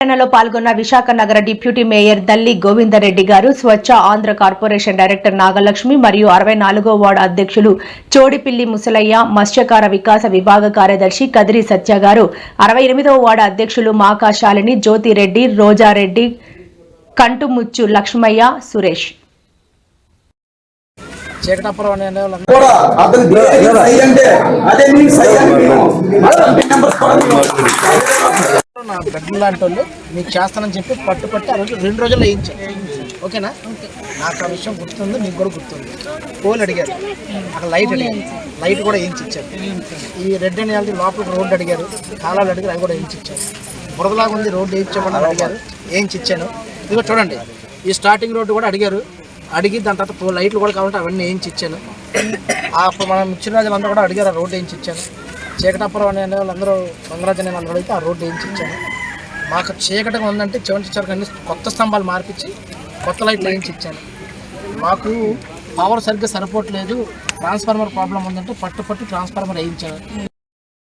లో పాల్గొన్న విశాఖ నగర డిప్యూటీ మేయర్ దల్లి గోవిందరెడ్డి గారు, స్వచ్ఛ ఆంధ్ర కార్పొరేషన్ డైరెక్టర్ నాగలక్ష్మి మరియు 64వ వార్డు అధ్యక్షులు చోడిపిల్లి ముసలయ్య, మత్స్యకార వికాస విభాగ కార్యదర్శి కదిరి సత్య గారు, 68వ వార్డు అధ్యక్షులు మాకాశాలిని, జ్యోతిరెడ్డి, రోజారెడ్డి, కంటుముచ్చు లక్ష్మయ్య, సురేష్. నా బిడ్డలు లాంటి వాళ్ళు మీకు చేస్తానని చెప్పి పట్టుపట్టి ఆ రోజు 2 రోజుల్లో వేయించాను. ఓకేనా? నాకు ఆ విషయం గుర్తుంది, మీకు కూడా గుర్తుంది. పోల్ అడిగారు, అక్కడ లైట్ అడిగారు, లైట్ కూడా వేయించి ఇచ్చారు. ఈ రెడ్ అండ్ యాల్ది లోపలికి రోడ్డు అడిగారు, కాలాలు అడిగారు, అవి కూడా వేయించి ఇచ్చారు. బురదలాగా ఉంది రోడ్డు వేయించమని అడిగారు, వేయించి ఇచ్చాను. ఇదిగో చూడండి, ఈ స్టార్టింగ్ రోడ్డు కూడా అడిగారు, అడిగి దాని తర్వాత లైట్లు కూడా కావాలంటే అవన్నీ వేయించి ఇచ్చాను. అప్పుడు మన మిచ్చిరాజులందరూ కూడా అడిగారు, ఆ రోడ్డు వేయించి ఇచ్చాను. చీకటాపురం అనే వాళ్ళందరూ బంగారాజు అనే వాళ్ళందరూ అయితే ఆ రోడ్డు వేయించి ఇచ్చాను. మాకు చీకటిగా ఉందంటే చివరి చివరికి అన్ని కొత్త స్తంభాలు మార్పించి కొత్త లైట్లు వేయించి ఇచ్చాను. మాకు పవర్ సరిగ్గా సరిపోవట్లేదు, ట్రాన్స్ఫార్మర్ ప్రాబ్లం ఉందంటే పట్టు ట్రాన్స్ఫార్మర్ వేయించాను.